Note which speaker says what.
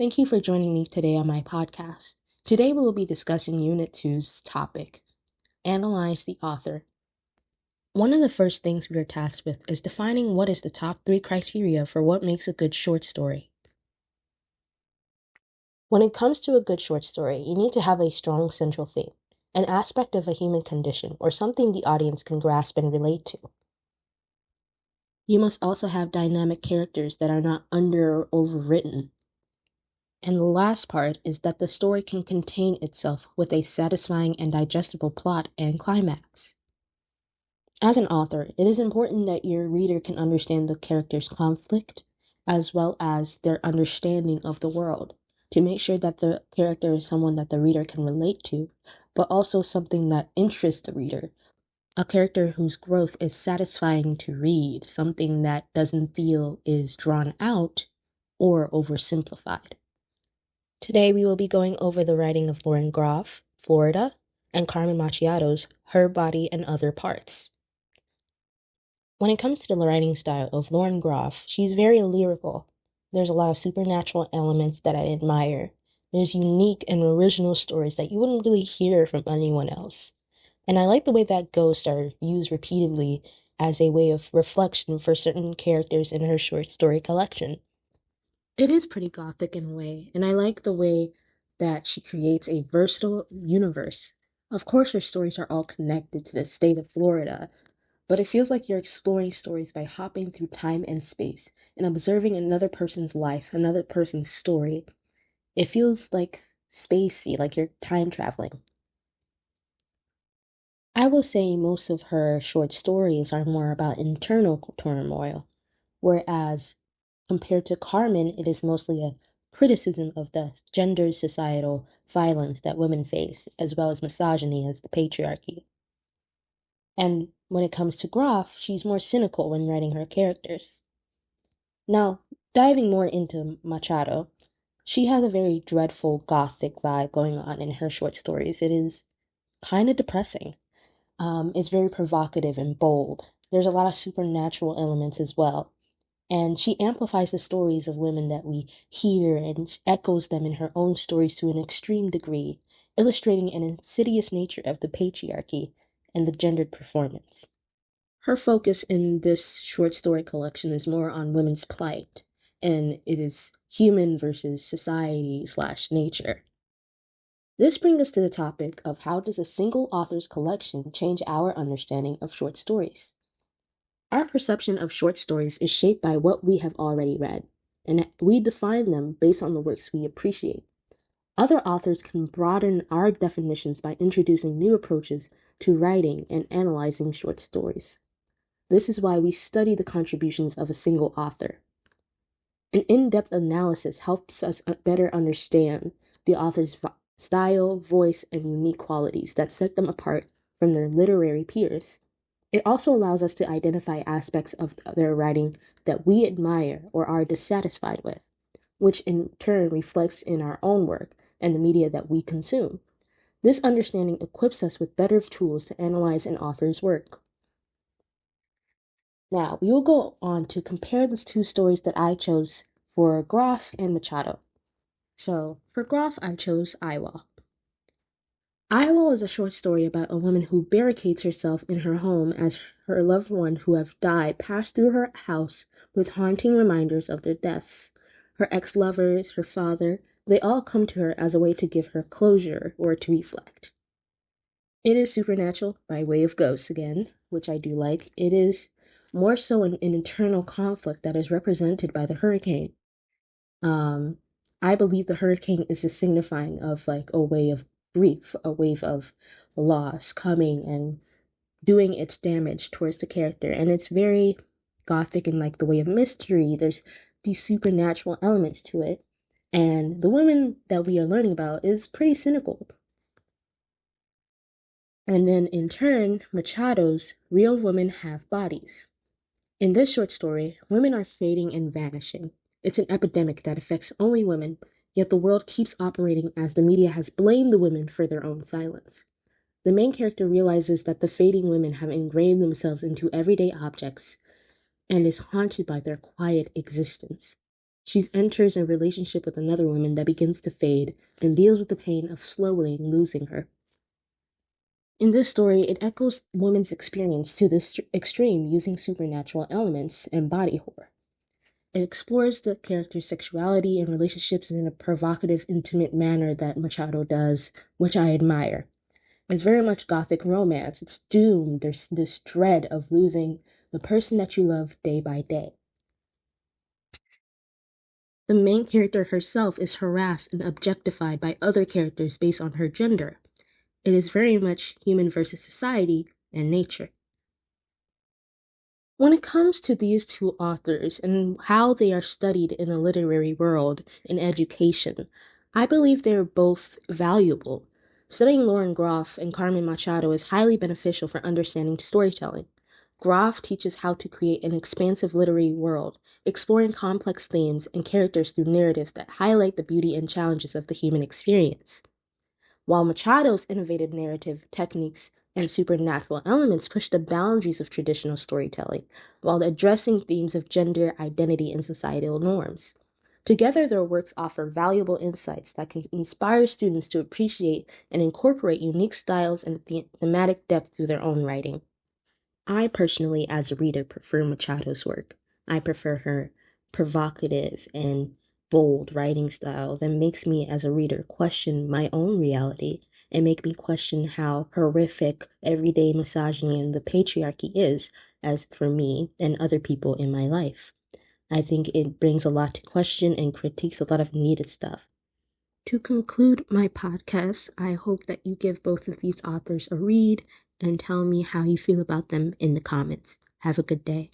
Speaker 1: Thank you for joining me today on my podcast. Today we will be discussing Unit 2's topic, Analyze the Author. One of the first things we are tasked with is defining what is the top 3 criteria for what makes a good short story. When it comes to a good short story, you need to have a strong central theme, an aspect of a human condition, or something the audience can grasp and relate to. You must also have dynamic characters that are not under or overwritten. And the last part is that the story can contain itself with a satisfying and digestible plot and climax. As an author, it is important that your reader can understand the character's conflict as well as their understanding of the world, to make sure that the character is someone that the reader can relate to, but also something that interests the reader. A character whose growth is satisfying to read, something that doesn't feel is drawn out or oversimplified. Today we will be going over the writing of Lauren Groff, Florida, and Carmen Machado's Her Body and Other Parts. When it comes to the writing style of Lauren Groff, she's very lyrical. There's a lot of supernatural elements that I admire. There's unique and original stories that you wouldn't really hear from anyone else. And I like the way that ghosts are used repeatedly as a way of reflection for certain characters in her short story collection. It is pretty gothic in a way, and I like the way that she creates a versatile universe. Of course, her stories are all connected to the state of Florida, but it feels like you're exploring stories by hopping through time and space and observing another person's life, another person's story. It feels like spacey, like you're time traveling. I will say most of her short stories are more about internal turmoil, whereas compared to Carmen, it is mostly a criticism of the gendered societal violence that women face, as well as misogyny as the patriarchy. And when it comes to Groff, she's more cynical when writing her characters. Now, diving more into Machado, she has a very dreadful gothic vibe going on in her short stories. It is kind of depressing. It's very provocative and bold. There's a lot of supernatural elements as well. And she amplifies the stories of women that we hear and echoes them in her own stories to an extreme degree, illustrating an insidious nature of the patriarchy and the gendered performance. Her focus in this short story collection is more on women's plight, and it is human versus society/nature. This brings us to the topic of how does a single author's collection change our understanding of short stories? Our perception of short stories is shaped by what we have already read, and we define them based on the works we appreciate. Other authors can broaden our definitions by introducing new approaches to writing and analyzing short stories. This is why we study the contributions of a single author. An in-depth analysis helps us better understand the author's style, voice, and unique qualities that set them apart from their literary peers. It also allows us to identify aspects of their writing that we admire or are dissatisfied with, which in turn reflects in our own work and the media that we consume. This understanding equips us with better tools to analyze an author's work. Now, we will go on to compare the two stories that I chose for Groff and Machado. So, for Groff, I chose Iwal. Iwal is a short story about a woman who barricades herself in her home as her loved ones who have died pass through her house with haunting reminders of their deaths. Her ex-lovers, her father, they all come to her as a way to give her closure or to reflect. It is supernatural by way of ghosts again, which I do like. It is more so an internal conflict that is represented by the hurricane. I believe the hurricane is a signifying of like a way of grief, a wave of loss coming and doing its damage towards the character. And it's very gothic in like the way of mystery. There's these supernatural elements to it. And the woman that we are learning about is pretty cynical. And then in turn, Machado's Real Women Have Bodies. In this short story, women are fading and vanishing. It's an epidemic that affects only women, yet the world keeps operating as the media has blamed the women for their own silence. The main character realizes that the fading women have ingrained themselves into everyday objects and is haunted by their quiet existence. She enters a relationship with another woman that begins to fade and deals with the pain of slowly losing her. In this story, it echoes women's experience to this extreme using supernatural elements and body horror. It explores the character's sexuality and relationships in a provocative, intimate manner that Machado does, which I admire. It's very much gothic romance. It's doomed. There's this dread of losing the person that you love day by day. The main character herself is harassed and objectified by other characters based on her gender. It is very much human versus society and nature. When it comes to these two authors and how they are studied in the literary world in education, I believe they are both valuable. Studying Lauren Groff and Carmen Machado is highly beneficial for understanding storytelling. Groff teaches how to create an expansive literary world, exploring complex themes and characters through narratives that highlight the beauty and challenges of the human experience. While Machado's innovative narrative techniques and supernatural elements push the boundaries of traditional storytelling, while addressing themes of gender, identity, and societal norms. Together, their works offer valuable insights that can inspire students to appreciate and incorporate unique styles and thematic depth through their own writing. I personally, as a reader, prefer Machado's work. I prefer her provocative and bold writing style that makes me, as a reader, question my own reality and make me question how horrific everyday misogyny and the patriarchy is, as for me and other people in my life. I think it brings a lot to question and critiques a lot of needed stuff. To conclude my podcast, I hope that you give both of these authors a read and tell me how you feel about them in the comments. Have a good day.